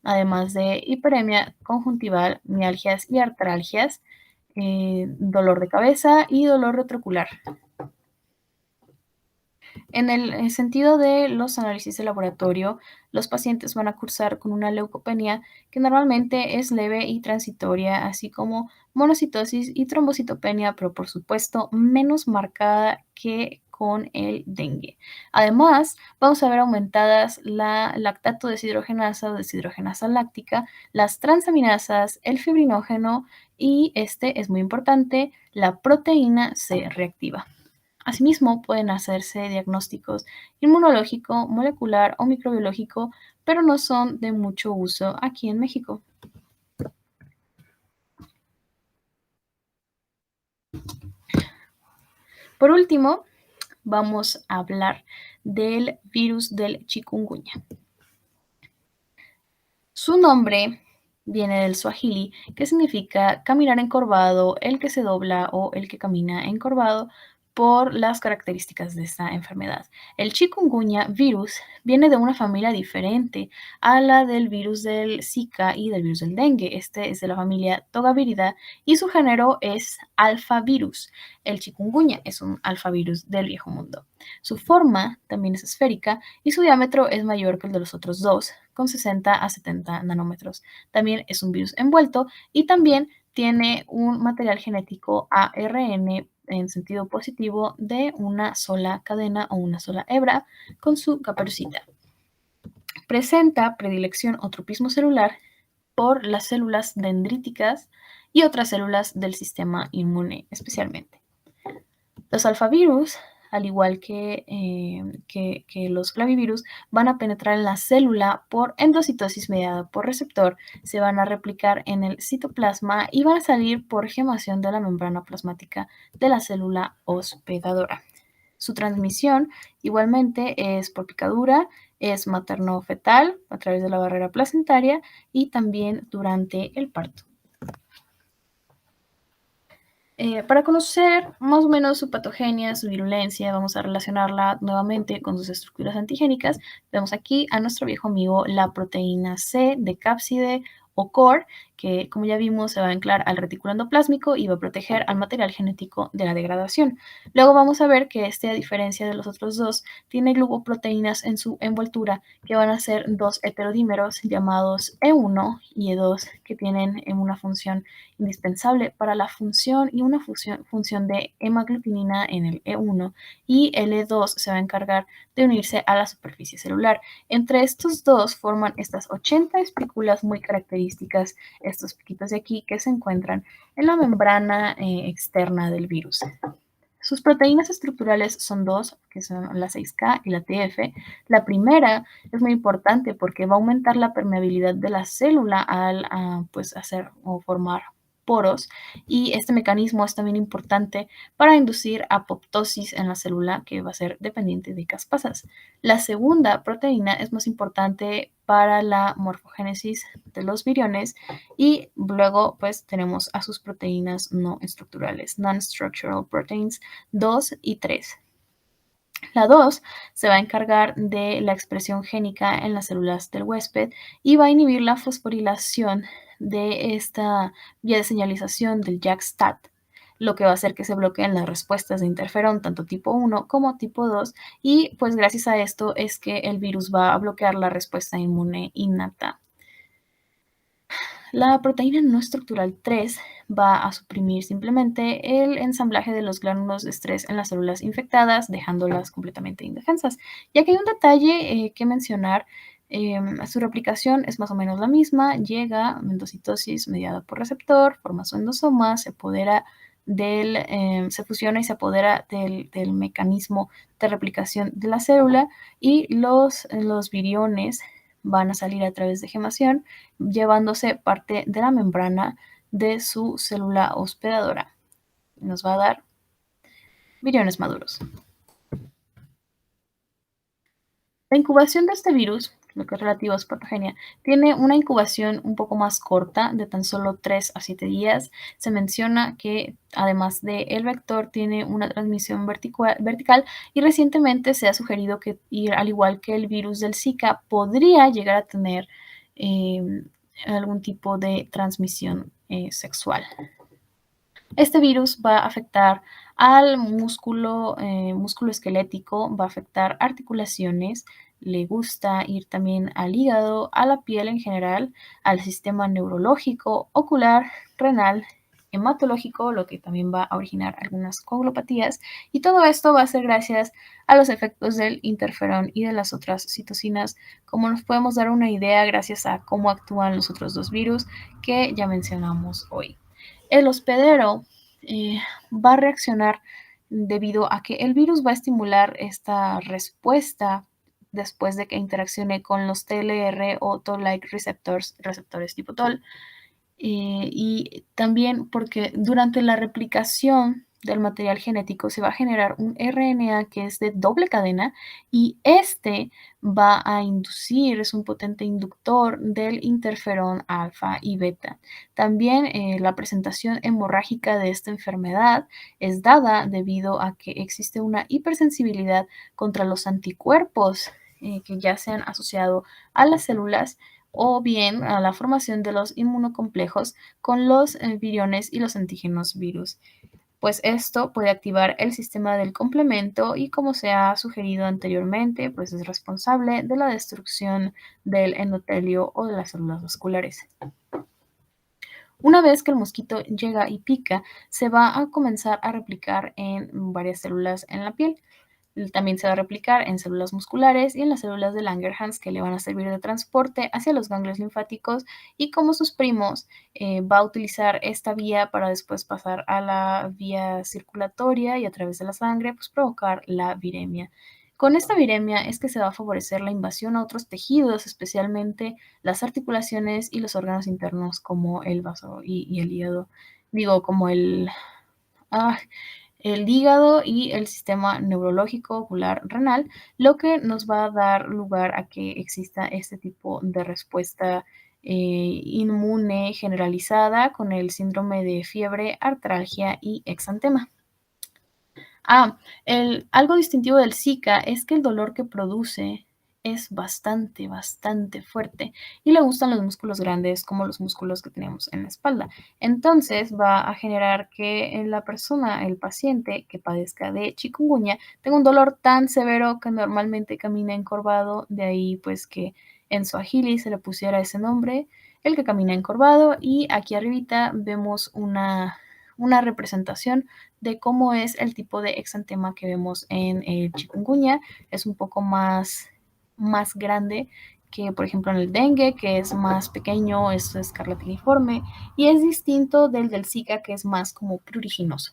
además de hiperemia conjuntival, mialgias y artralgias, dolor de cabeza y dolor retrocular. En el sentido de los análisis de laboratorio, los pacientes van a cursar con una leucopenia que normalmente es leve y transitoria, así como monocitosis y trombocitopenia, pero por supuesto menos marcada que con el dengue. Además, vamos a ver aumentadas la lactato deshidrogenasa o deshidrogenasa láctica, las transaminasas, el fibrinógeno y este es muy importante, la proteína C reactiva. Asimismo, pueden hacerse diagnósticos inmunológico, molecular o microbiológico, pero no son de mucho uso aquí en México. Por último, vamos a hablar del virus del chikungunya. Su nombre viene del suajili, que significa caminar encorvado, el que se dobla o el que camina encorvado, por las características de esta enfermedad. El chikungunya virus viene de una familia diferente a la del virus del Zika y del virus del dengue. Este es de la familia Togaviridae y su género es alfavirus. El chikungunya es un alfavirus del viejo mundo. Su forma también es esférica y su diámetro es mayor que el de los otros dos, con 60 a 70 nanómetros. También es un virus envuelto y también tiene un material genético ARN en sentido positivo de una sola cadena o una sola hebra con su caperucita. Presenta predilección o tropismo celular por las células dendríticas y otras células del sistema inmune especialmente. Los alfavirus, al igual que los clavivirus, van a penetrar en la célula por endocitosis mediada por receptor, se van a replicar en el citoplasma y van a salir por gemación de la membrana plasmática de la célula hospedadora. Su transmisión igualmente es por picadura, es materno-fetal a través de la barrera placentaria y también durante el parto. Para conocer más o menos su patogenia, su virulencia, vamos a relacionarla nuevamente con sus estructuras antigénicas. Vemos aquí a nuestro viejo amigo la proteína C de cápside o core, que como ya vimos se va a anclar al retículo endoplásmico y va a proteger al material genético de la degradación. Luego vamos a ver que este, a diferencia de los otros dos, tiene glucoproteínas en su envoltura que van a ser dos heterodímeros llamados E1 y E2 que tienen una función indispensable para la función y una función de hemaglutinina en el E1 y el E2 se va a encargar de unirse a la superficie celular. Entre estos dos forman estas 80 espículas muy características, estos piquitos de aquí que se encuentran en la membrana externa del virus. Sus proteínas estructurales son dos, que son la 6K y la TF. La primera es muy importante porque va a aumentar la permeabilidad de la célula al pues hacer o formar poros y este mecanismo es también importante para inducir apoptosis en la célula que va a ser dependiente de caspasas. La segunda proteína es más importante para la morfogénesis de los viriones y luego pues tenemos a sus proteínas no estructurales, non-structural proteins 2 y 3. La 2 se va a encargar de la expresión génica en las células del huésped y va a inhibir la fosforilación de esta vía de señalización del JAK-STAT, lo que va a hacer que se bloqueen las respuestas de interferón, tanto tipo 1 como tipo 2, y pues gracias a esto es que el virus va a bloquear la respuesta inmune innata. La proteína no estructural 3 va a suprimir simplemente el ensamblaje de los gránulos de estrés en las células infectadas, dejándolas completamente indefensas. Ya que hay un detalle que mencionar, su replicación es más o menos la misma, llega endocitosis mediada por receptor, forma su endosoma, se apodera se fusiona y se apodera del mecanismo de replicación de la célula y los viriones van a salir a través de gemación, llevándose parte de la membrana de su célula hospedadora. Nos va a dar viriones maduros. La incubación de este virus, lo que es relativo a su patogenia, tiene una incubación un poco más corta, de tan solo 3 a 7 días. Se menciona que además del vector tiene una transmisión vertical y recientemente se ha sugerido que, al igual que el virus del Zika, podría llegar a tener algún tipo de transmisión sexual. Este virus va a afectar al músculo esquelético, va a afectar articulaciones, le gusta ir también al hígado, a la piel en general, al sistema neurológico, ocular, renal, hematológico, lo que también va a originar algunas coagulopatías, y todo esto va a ser gracias a los efectos del interferón y de las otras citocinas, como nos podemos dar una idea gracias a cómo actúan los otros dos virus que ya mencionamos hoy. El hospedero va a reaccionar debido a que el virus va a estimular esta respuesta después de que interaccione con los TLR o Toll-like receptores tipo Toll, y también porque durante la replicación del material genético se va a generar un RNA que es de doble cadena y este va a inducir, es un potente inductor del interferón alfa y beta. También la presentación hemorrágica de esta enfermedad es dada debido a que existe una hipersensibilidad contra los anticuerpos que ya se han asociado a las células o bien a la formación de los inmunocomplejos con los viriones y los antígenos virus. Pues esto puede activar el sistema del complemento y como se ha sugerido anteriormente, pues es responsable de la destrucción del endotelio o de las células vasculares. Una vez que el mosquito llega y pica, se va a comenzar a replicar en varias células en la piel. También se va a replicar en células musculares y en las células de Langerhans que le van a servir de transporte hacia los ganglios linfáticos y como sus primos va a utilizar esta vía para después pasar a la vía circulatoria y a través de la sangre pues provocar la viremia. Con esta viremia es que se va a favorecer la invasión a otros tejidos, especialmente las articulaciones y los órganos internos como el vaso y el hígado. Digo, como ah, el hígado y el sistema neurológico ocular renal, lo que nos va a dar lugar a que exista este tipo de respuesta inmune generalizada con el síndrome de fiebre, artralgia y exantema. Algo distintivo del Zika es que el dolor que produce es bastante, bastante fuerte y le gustan los músculos grandes como los músculos que tenemos en la espalda. Entonces va a generar que la persona, el paciente que padezca de chikungunya, tenga un dolor tan severo que normalmente camina encorvado, de ahí pues que en Swahili se le pusiera ese nombre, el que camina encorvado, y aquí arribita vemos una representación de cómo es el tipo de exantema que vemos en el chikungunya. Es un poco más grande que, por ejemplo, en el dengue, que es más pequeño, es escarlatiniforme, y es distinto del Zika, que es más como pruriginoso.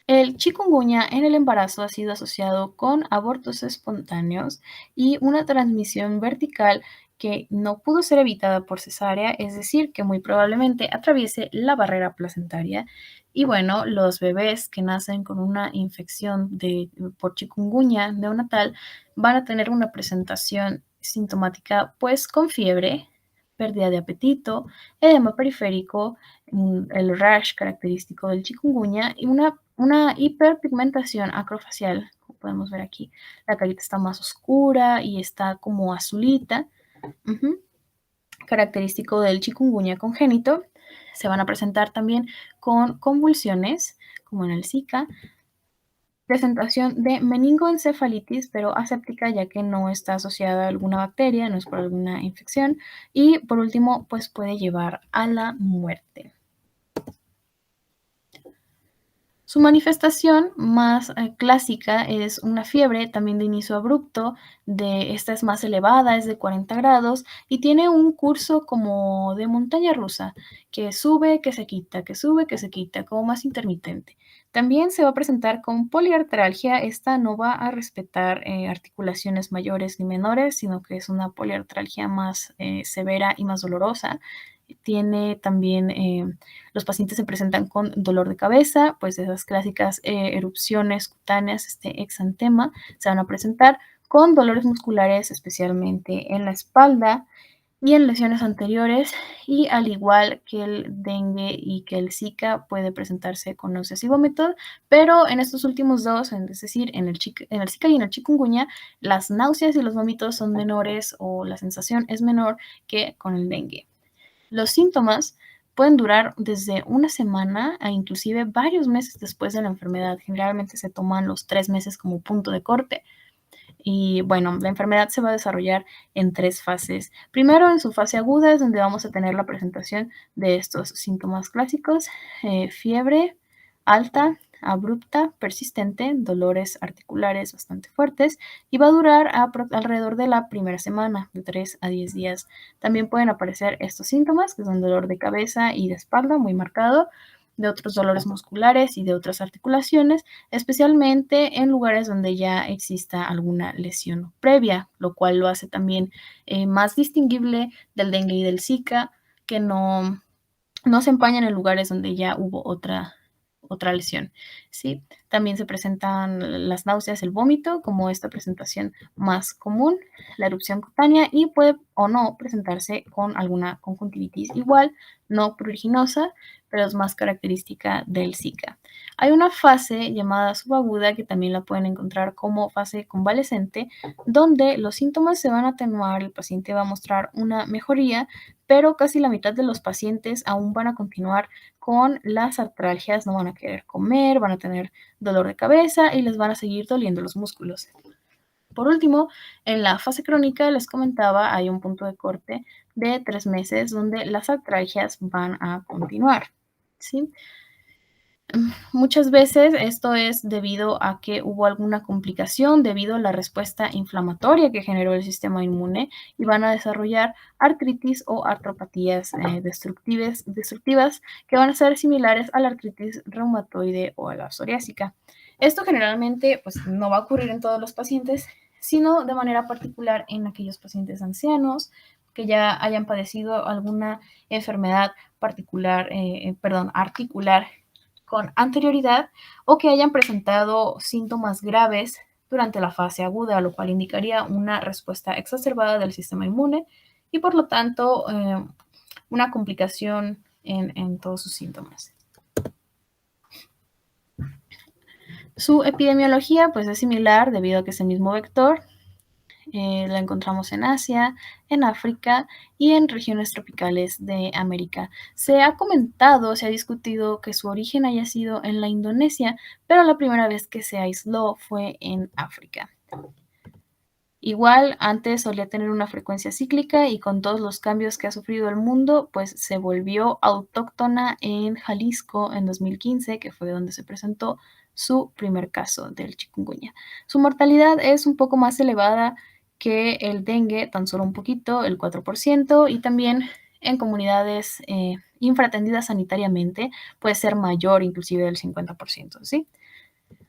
El chikungunya en el embarazo ha sido asociado con abortos espontáneos y una transmisión vertical que no pudo ser evitada por cesárea, es decir, que muy probablemente atraviese la barrera placentaria. Y bueno, los bebés que nacen con una infección por chikungunya neonatal van a tener una presentación sintomática pues con fiebre, pérdida de apetito, edema periférico, el rash característico del chikungunya y una hiperpigmentación acrofacial, como podemos ver aquí. La carita está más oscura y está como azulita, característico del chikungunya congénito. Se van a presentar también con convulsiones, como en el Zika, presentación de meningoencefalitis, pero aséptica, ya que no está asociada a alguna bacteria, no es por alguna infección. Y por último, pues puede llevar a la muerte. Su manifestación más clásica es una fiebre, también de inicio abrupto, esta es más elevada, es de 40 grados y tiene un curso como de montaña rusa, que sube, que se quita, que sube, que se quita, como más intermitente. También se va a presentar con poliartralgia, esta no va a respetar articulaciones mayores ni menores, sino que es una poliartralgia más severa y más dolorosa. Tiene también, los pacientes se presentan con dolor de cabeza, pues esas clásicas erupciones cutáneas, este exantema, se van a presentar con dolores musculares, especialmente en la espalda y en lesiones anteriores, y al igual que el dengue y que el Zika, puede presentarse con náuseas y vómitos, pero en estos últimos dos, es decir, en el Zika y en el chikungunya, las náuseas y los vómitos son menores o la sensación es menor que con el dengue. Los síntomas pueden durar desde una semana a inclusive varios meses después de la enfermedad. Generalmente se toman los 3 meses como punto de corte. Y bueno, la enfermedad se va a desarrollar en 3 fases. Primero, en su fase aguda es donde vamos a tener la presentación de estos síntomas clásicos: fiebre alta, abrupta, persistente, dolores articulares bastante fuertes, y va a durar alrededor de la primera semana, de 3 a 10 días. También pueden aparecer estos síntomas, que son dolor de cabeza y de espalda muy marcado, de otros dolores musculares y de otras articulaciones, especialmente en lugares donde ya exista alguna lesión previa, lo cual lo hace también más distinguible del dengue y del Zika, que no no se empañan en lugares donde ya hubo otra lesión, ¿sí? También se presentan las náuseas, el vómito, como esta presentación más común, la erupción cutánea, y puede o no presentarse con alguna conjuntivitis igual, no pruriginosa, pero es más característica del Zika. Hay una fase llamada subaguda que también la pueden encontrar como fase convalescente, donde los síntomas se van a atenuar, el paciente va a mostrar una mejoría, pero casi la mitad de los pacientes aún van a continuar con las artralgias, no van a querer comer, van a tener dolor de cabeza y les van a seguir doliendo los músculos. Por último, en la fase crónica, les comentaba, hay un punto de corte de 3 meses donde las artralgias van a continuar, ¿sí? Muchas veces esto es debido a que hubo alguna complicación debido a la respuesta inflamatoria que generó el sistema inmune y van a desarrollar artritis o artropatías destructivas que van a ser similares a la artritis reumatoide o a la psoriásica. Esto generalmente pues, no va a ocurrir en todos los pacientes, sino de manera particular en aquellos pacientes ancianos que ya hayan padecido alguna enfermedad particular, articular con anterioridad o que hayan presentado síntomas graves durante la fase aguda, lo cual indicaría una respuesta exacerbada del sistema inmune y por lo tanto una complicación en todos sus síntomas. Su epidemiología pues es similar debido a que es el mismo vector. La encontramos en Asia, en África y en regiones tropicales de América. Se ha comentado, se ha discutido que su origen haya sido en la Indonesia, pero la primera vez que se aisló fue en África. Igual, antes solía tener una frecuencia cíclica y con todos los cambios que ha sufrido el mundo, pues se volvió autóctona en Jalisco en 2015, que fue donde se presentó su primer caso del chikungunya. Su mortalidad es un poco más elevada que el dengue, tan solo un poquito, el 4%, y también en comunidades infratendidas sanitariamente puede ser mayor, inclusive del 50%, ¿sí?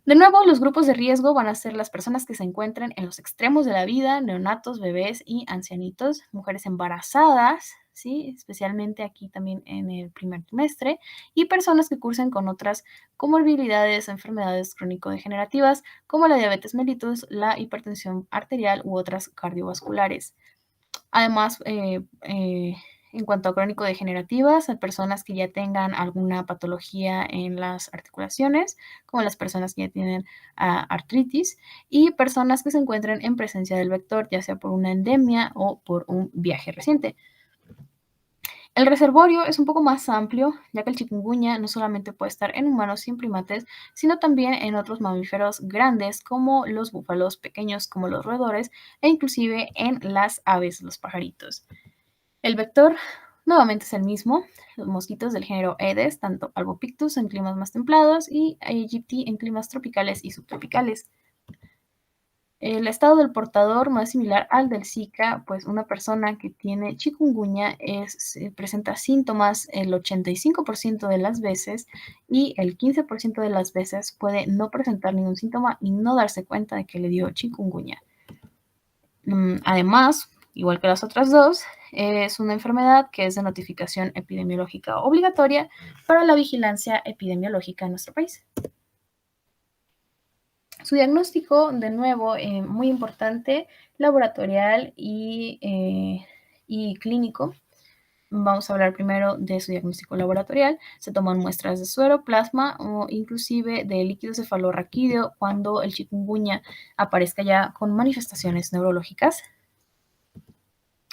De nuevo, los grupos de riesgo van a ser las personas que se encuentren en los extremos de la vida, neonatos, bebés y ancianitos, mujeres embarazadas, ¿sí? Especialmente aquí también en el primer trimestre, y personas que cursen con otras comorbilidades o enfermedades crónico-degenerativas como la diabetes mellitus, la hipertensión arterial u otras cardiovasculares. Además, en cuanto a crónico-degenerativas, hay personas que ya tengan alguna patología en las articulaciones, como las personas que ya tienen artritis, y personas que se encuentren en presencia del vector, ya sea por una endemia o por un viaje reciente. El reservorio es un poco más amplio, ya que el chikungunya no solamente puede estar en humanos y en primates, sino también en otros mamíferos grandes como los búfalos, pequeños como los roedores e inclusive en las aves, los pajaritos. El vector nuevamente es el mismo, los mosquitos del género Aedes, tanto Albopictus en climas más templados y Aegypti en climas tropicales y subtropicales. El estado del portador más similar al del Zika, pues una persona que tiene chikungunya presenta síntomas el 85% de las veces y el 15% de las veces puede no presentar ningún síntoma y no darse cuenta de que le dio chikungunya. Además, igual que las otras dos, es una enfermedad que es de notificación epidemiológica obligatoria para la vigilancia epidemiológica en nuestro país. Su diagnóstico, de nuevo, muy importante, laboratorial y clínico. Vamos a hablar primero de su diagnóstico laboratorial. Se toman muestras de suero, plasma o inclusive de líquido cefalorraquídeo cuando el chikungunya aparezca ya con manifestaciones neurológicas.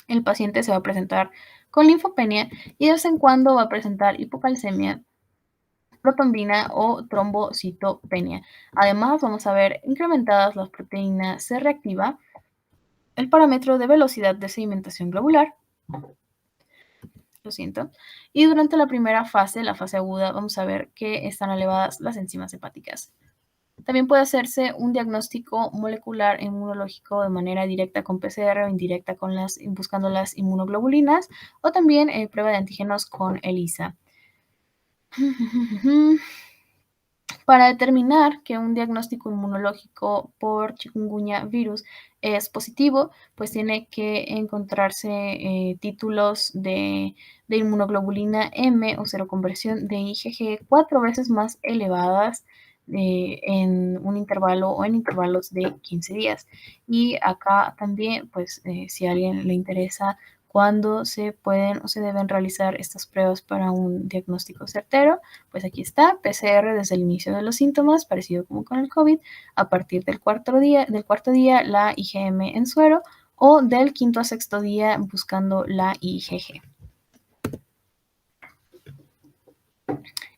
El paciente se va a presentar con linfopenia y de vez en cuando va a presentar hipocalcemia, protombina o trombocitopenia. Además, vamos a ver incrementadas las proteínas C reactiva, el parámetro de velocidad de sedimentación globular, y durante la primera fase, la fase aguda, vamos a ver que están elevadas las enzimas hepáticas. También puede hacerse un diagnóstico molecular inmunológico de manera directa con PCR o indirecta buscando las inmunoglobulinas, o también prueba de antígenos con ELISA. Para determinar que un diagnóstico inmunológico por chikungunya virus es positivo, pues tiene que encontrarse títulos de inmunoglobulina M o seroconversión de IgG 4 veces más elevadas en un intervalo o en intervalos de 15 días. Y acá también, pues si a alguien le interesa cuándo se pueden o se deben realizar estas pruebas para un diagnóstico certero, pues aquí está, PCR desde el inicio de los síntomas, parecido como con el COVID, a partir del cuarto día la IgM en suero o del quinto a sexto día buscando la IgG.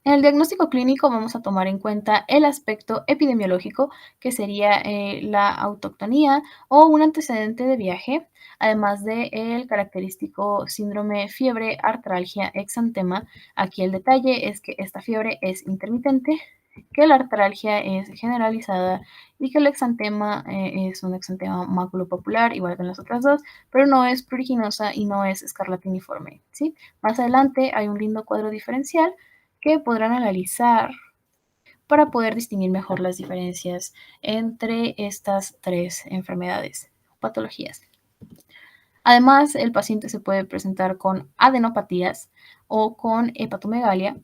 En el diagnóstico clínico vamos a tomar en cuenta el aspecto epidemiológico, que sería la autoctonía o un antecedente de viaje, además del característico síndrome fiebre, artralgia, exantema. Aquí el detalle es que esta fiebre es intermitente, que la artralgia es generalizada y que el exantema es un exantema maculopapular, igual que en las otras dos, pero no es pruriginosa y no es escarlatiniforme, ¿sí? Más adelante hay un lindo cuadro diferencial que podrán analizar para poder distinguir mejor las diferencias entre estas tres enfermedades o patologías. Además, el paciente se puede presentar con adenopatías o con hepatomegalia,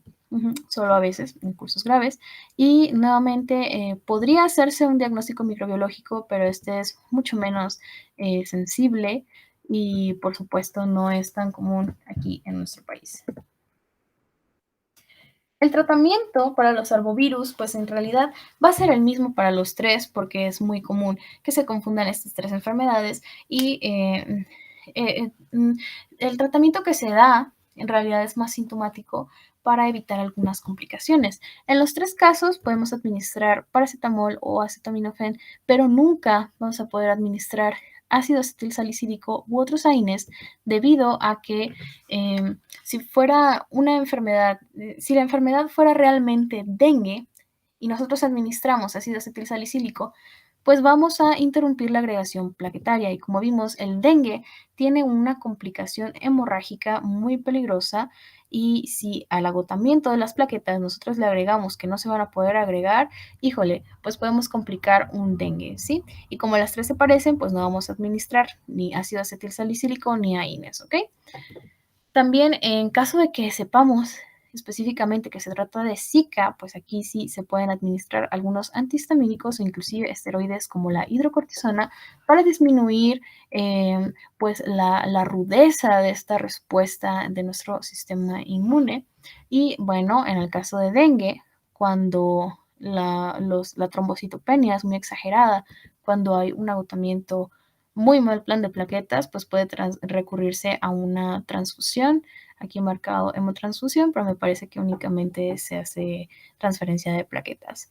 solo a veces en cursos graves, y nuevamente podría hacerse un diagnóstico microbiológico, pero este es mucho menos sensible y por supuesto no es tan común aquí en nuestro país. El tratamiento para los arbovirus, pues en realidad va a ser el mismo para los tres, porque es muy común que se confundan estas tres enfermedades y eh, mm, el tratamiento que se da en realidad es más sintomático para evitar algunas complicaciones. En los tres casos podemos administrar paracetamol o acetaminofén, pero nunca vamos a poder administrar ácido acetil salicílico u otros AINES debido a que si fuera una enfermedad, si la enfermedad fuera realmente dengue y nosotros administramos ácido acetilsalicílico, pues vamos a interrumpir la agregación plaquetaria. Y como vimos, el dengue tiene una complicación hemorrágica muy peligrosa y si al agotamiento de las plaquetas nosotros le agregamos que no se van a poder agregar, híjole, pues podemos complicar un dengue, ¿sí? Y como las tres se parecen, pues no vamos a administrar ni ácido acetilsalicílico ni AINES, ¿ok? También en caso de que sepamos específicamente que se trata de Zika, pues aquí sí se pueden administrar algunos antihistamínicos o inclusive esteroides como la hidrocortisona para disminuir pues la rudeza de esta respuesta de nuestro sistema inmune. Y bueno, en el caso de dengue, cuando la trombocitopenia es muy exagerada, cuando hay un agotamiento muy mal plan de plaquetas, pues puede recurrirse a una transfusión. Aquí he marcado hemotransfusión, pero me parece que únicamente se hace transferencia de plaquetas.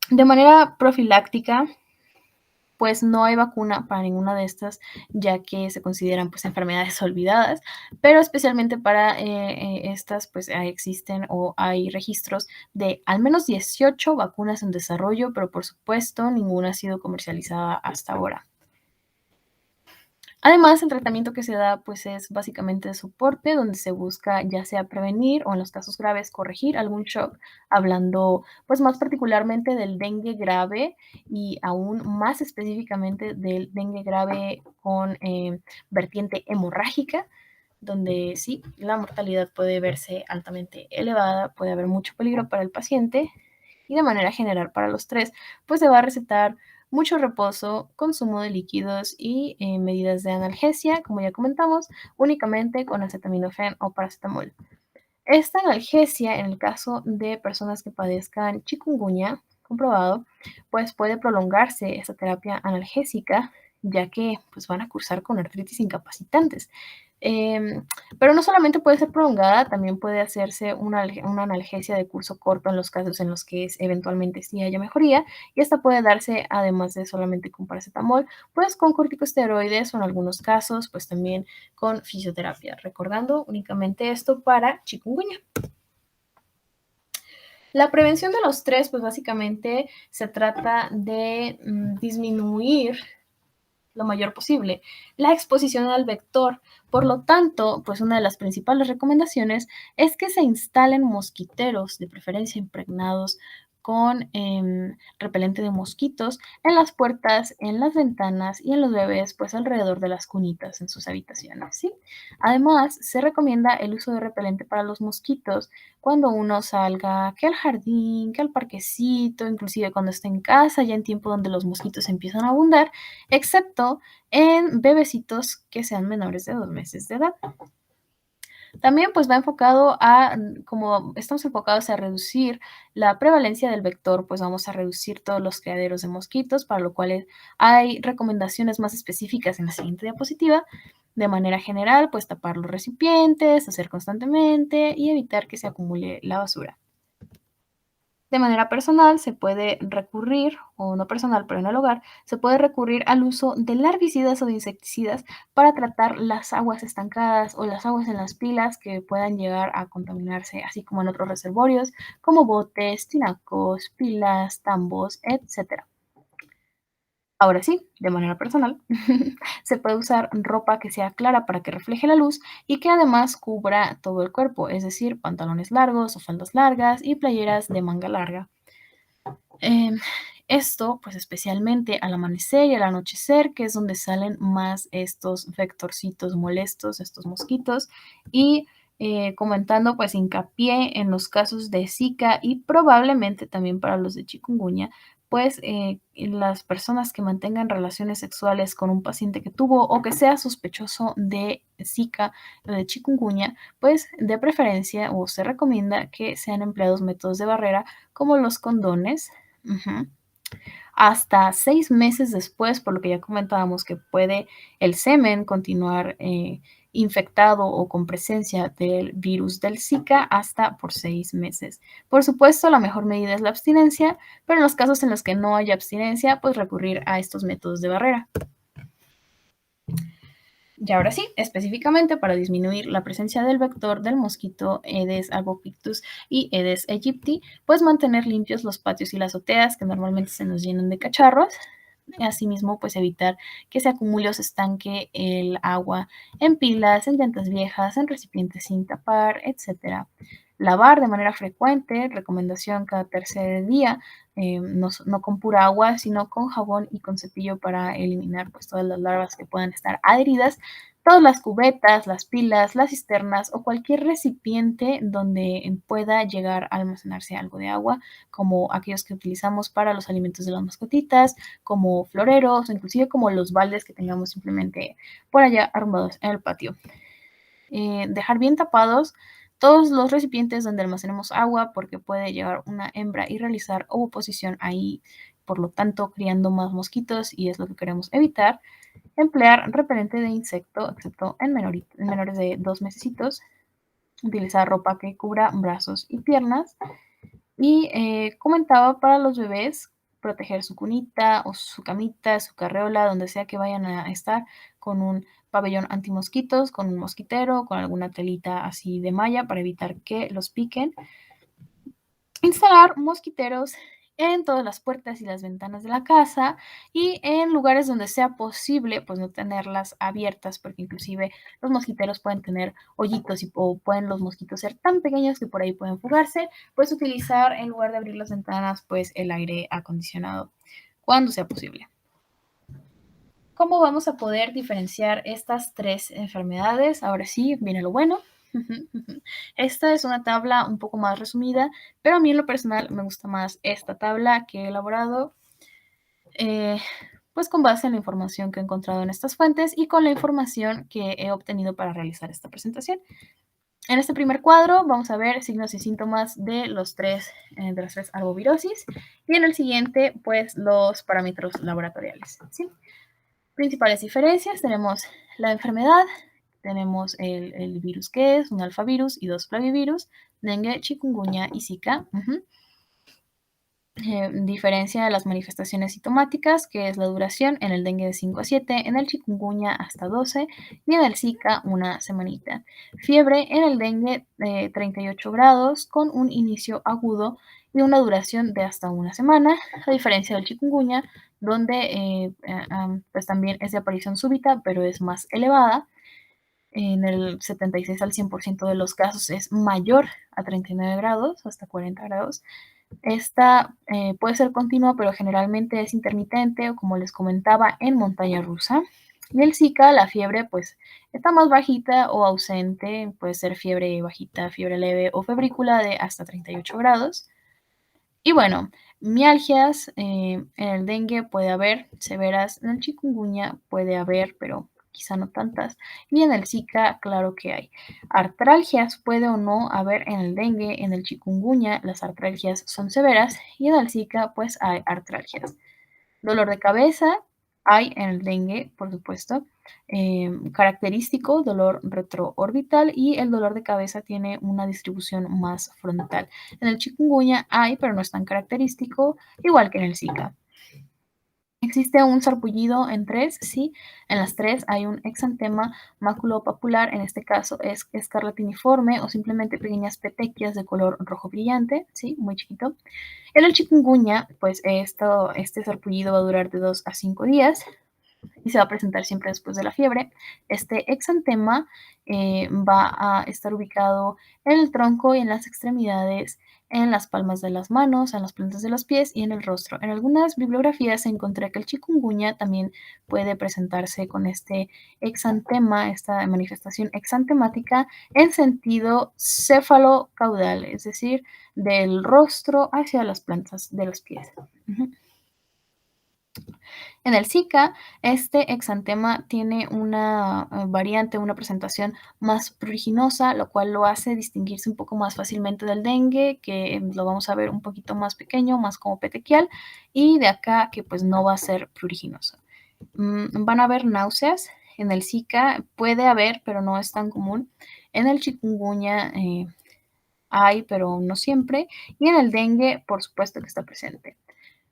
De manera profiláctica, pues no hay vacuna para ninguna de estas, ya que se consideran pues enfermedades olvidadas, pero especialmente para estas pues existen o hay registros de al menos 18 vacunas en desarrollo, pero por supuesto ninguna ha sido comercializada hasta ahora. Además, el tratamiento que se da pues es básicamente de soporte, donde se busca ya sea prevenir o en los casos graves corregir algún shock, hablando pues más particularmente del dengue grave y aún más específicamente del dengue grave con vertiente hemorrágica, donde sí, la mortalidad puede verse altamente elevada, puede haber mucho peligro para el paciente y de manera general para los tres, pues se va a recetar mucho reposo, consumo de líquidos y medidas de analgesia, como ya comentamos, únicamente con acetaminofén o paracetamol. Esta analgesia, en el caso de personas que padezcan chikungunya, comprobado, pues puede prolongarse esta terapia analgésica, ya que pues, van a cursar con artritis incapacitantes. Eh, pero no solamente puede ser prolongada, también puede hacerse una analgesia de curso corto en los casos en los que eventualmente sí haya mejoría, y esta puede darse además de solamente con paracetamol, pues con corticosteroides o en algunos casos, pues también con fisioterapia. Recordando únicamente esto para chikungunya. La prevención de los tres, pues básicamente se trata de disminuir lo mayor posible la exposición al vector. Por lo tanto, pues una de las principales recomendaciones es que se instalen mosquiteros, de preferencia impregnados con repelente de mosquitos en las puertas, en las ventanas y en los bebés, pues alrededor de las cunitas en sus habitaciones, ¿sí? Además, se recomienda el uso de repelente para los mosquitos cuando uno salga, que al jardín, que al parquecito, inclusive cuando esté en casa, ya en tiempo donde los mosquitos empiezan a abundar, excepto en bebecitos que sean menores de 2 meses de edad. También pues va enfocado a, como estamos enfocados a reducir la prevalencia del vector, pues vamos a reducir todos los criaderos de mosquitos, para lo cual hay recomendaciones más específicas en la siguiente diapositiva. De manera general, pues tapar los recipientes, hacer constantemente y evitar que se acumule la basura. De manera personal se puede recurrir, o no personal, pero en el hogar, se puede recurrir al uso de larvicidas o de insecticidas para tratar las aguas estancadas o las aguas en las pilas que puedan llegar a contaminarse, así como en otros reservorios, como botes, tinacos, pilas, tambos, etcétera. Ahora sí, de manera personal, se puede usar ropa que sea clara para que refleje la luz y que además cubra todo el cuerpo, es decir, pantalones largos o faldas largas y playeras de manga larga. Em, Esto, pues especialmente al amanecer y al anochecer, que es donde salen más estos vectorcitos molestos, estos mosquitos, y comentando, pues hincapié en los casos de Zika y probablemente también para los de chikungunya, pues las personas que mantengan relaciones sexuales con un paciente que tuvo o que sea sospechoso de Zika o de chikungunya, pues de preferencia o se recomienda que sean empleados métodos de barrera como los condones. Ujú. Hasta 6 meses después, por lo que ya comentábamos que puede el semen continuar infectado o con presencia del virus del Zika hasta por 6 meses. Por supuesto, la mejor medida es la abstinencia, pero en los casos en los que no haya abstinencia, pues recurrir a estos métodos de barrera. Y ahora sí, específicamente para disminuir la presencia del vector del mosquito Aedes albopictus y Aedes aegypti, pues mantener limpios los patios y las azoteas que normalmente se nos llenan de cacharros. Asimismo, pues evitar que se acumule o se estanque el agua en pilas, en llantas viejas, en recipientes sin tapar, etcétera. Lavar de manera frecuente, recomendación cada tercer día, no con pura agua, sino con jabón y con cepillo para eliminar pues todas las larvas que puedan estar adheridas. Todas las cubetas, las pilas, las cisternas o cualquier recipiente donde pueda llegar a almacenarse algo de agua, como aquellos que utilizamos para los alimentos de las mascotitas, como floreros, o inclusive como los baldes que tengamos simplemente por allá arrumbados en el patio. Dejar bien tapados todos los recipientes donde almacenemos agua, porque puede llegar una hembra y realizar ovoposición ahí, por lo tanto criando más mosquitos, y es lo que queremos evitar. Emplear repelente de insecto, excepto en menores de 2 mesecitos. Utilizar ropa que cubra brazos y piernas. Y comentaba para los bebés proteger su cunita o su camita, su carreola, donde sea que vayan a estar, con un pabellón antimosquitos, con un mosquitero, con alguna telita así de malla para evitar que los piquen. Instalar mosquiteros en todas las puertas y las ventanas de la casa y en lugares donde sea posible, pues no tenerlas abiertas, porque inclusive los mosquiteros pueden tener hoyitos o pueden los mosquitos ser tan pequeños que por ahí pueden fugarse, pues utilizar en lugar de abrir las ventanas, pues el aire acondicionado cuando sea posible. ¿Cómo vamos a poder diferenciar estas tres enfermedades? Ahora sí, viene lo bueno. Esta es una tabla un poco más resumida, pero a mí en lo personal me gusta más esta tabla que he elaborado, pues con base en la información que he encontrado en estas fuentes y con la información que he obtenido para realizar esta presentación. En este primer cuadro vamos a ver signos y síntomas de las tres arbovirosis y en el siguiente, pues los parámetros laboratoriales, ¿sí? Principales diferencias, tenemos la enfermedad, tenemos el virus que es un alfavirus y dos flavivirus, dengue, chikungunya y Zika. Diferencia de las manifestaciones sintomáticas, que es la duración en el dengue de 5 a 7, en el chikungunya hasta 12 y en el Zika una semanita. Fiebre en el dengue de 38 grados con un inicio agudo y una duración de hasta una semana, a diferencia del chikungunya, donde pues también es de aparición súbita, pero es más elevada. En el 76 al 100% de los casos es mayor a 39 grados, hasta 40 grados. Esta puede ser continua, pero generalmente es intermitente, o como les comentaba, en montaña rusa. Y el Zika, la fiebre, pues está más bajita o ausente, puede ser fiebre bajita, fiebre leve o febrícula de hasta 38 grados. Y bueno, mialgias en el dengue puede haber severas, en el chikungunya puede haber, pero quizá no tantas, y en el Zika, claro que hay. Artralgias puede o no haber en el dengue, en el chikungunya las artralgias son severas y en el Zika pues hay artralgias. Dolor de cabeza hay en el dengue, por supuesto, característico, dolor retroorbital y el dolor de cabeza tiene una distribución más frontal. En el chikungunya hay, pero no es tan característico, igual que en el Zika. Existe un sarpullido en tres, sí, en las tres hay un exantema maculopapular, en este caso es escarlatiniforme o simplemente pequeñas petequias de color rojo brillante, sí, muy chiquito. En el chikungunya, pues este sarpullido va a durar de 2 a 5 días y se va a presentar siempre después de la fiebre. Este exantema va a estar ubicado en el tronco y en las extremidades, en las palmas de las manos, en las plantas de los pies y en el rostro. En algunas bibliografías encontré que el chikungunya también puede presentarse con este exantema, esta manifestación exantemática en sentido céfalo-caudal, es decir, del rostro hacia las plantas de los pies. Uh-huh. En el Zika, este exantema tiene una variante, una presentación más pruriginosa, lo cual lo hace distinguirse un poco más fácilmente del dengue, que lo vamos a ver un poquito más pequeño, más como petequial, y de acá que pues no va a ser pruriginoso. Van a haber náuseas. En el Zika puede haber, pero no es tan común. En el chikungunya hay, pero no siempre. Y en el dengue, por supuesto que está presente.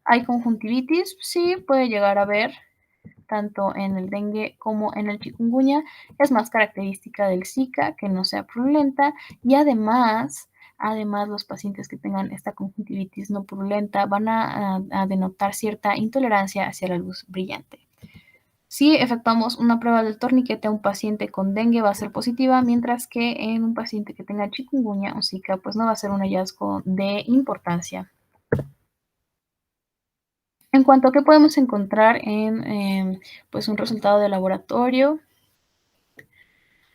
¿Hay conjuntivitis? Sí, puede llegar a haber, tanto en el dengue como en el chikungunya. Es más característica del Zika, que no sea purulenta, y además los pacientes que tengan esta conjuntivitis no purulenta van a denotar cierta intolerancia hacia la luz brillante. Si efectuamos una prueba del torniquete a un paciente con dengue va a ser positiva, mientras que en un paciente que tenga chikungunya o Zika, pues no va a ser un hallazgo de importancia. En cuanto a qué podemos encontrar en pues un resultado de laboratorio,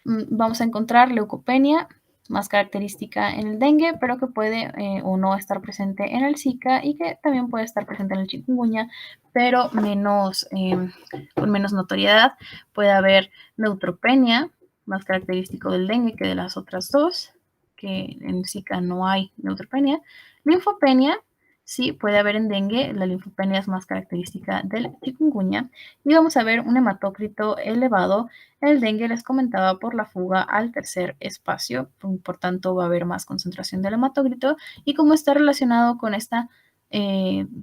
vamos a encontrar leucopenia, más característica en el dengue, pero que puede o no estar presente en el Zika y que también puede estar presente en el chikungunya, pero con menos notoriedad. Puede haber neutropenia, más característico del dengue que de las otras dos, que en Zika no hay neutropenia. Linfopenia, sí, puede haber en dengue, la linfopenia es más característica del chikungunya. Y vamos a ver un hematócrito elevado. El dengue les comentaba por la fuga al tercer espacio, por tanto va a haber más concentración del hematócrito y como está relacionado con esta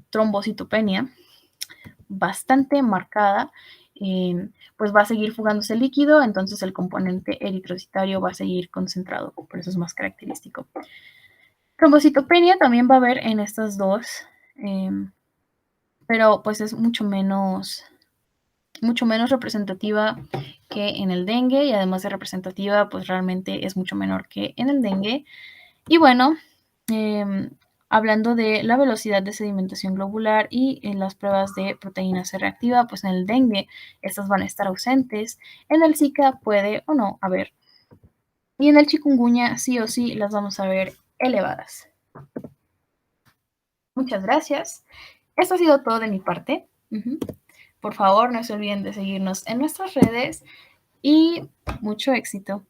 trombocitopenia bastante marcada, pues va a seguir fugándose el líquido, entonces el componente eritrocitario va a seguir concentrado, por eso es más característico. Trombocitopenia también va a haber en estas dos, pero pues es mucho menos representativa que en el dengue y además de representativa, pues realmente es mucho menor que en el dengue. Y bueno, hablando de la velocidad de sedimentación globular y en las pruebas de proteína C reactiva, pues en el dengue estas van a estar ausentes, en el Zika puede o no haber. Y en el chikungunya sí o sí las vamos a ver elevadas. Muchas gracias. Esto ha sido todo de mi parte. Por favor, no se olviden de seguirnos en nuestras redes y mucho éxito.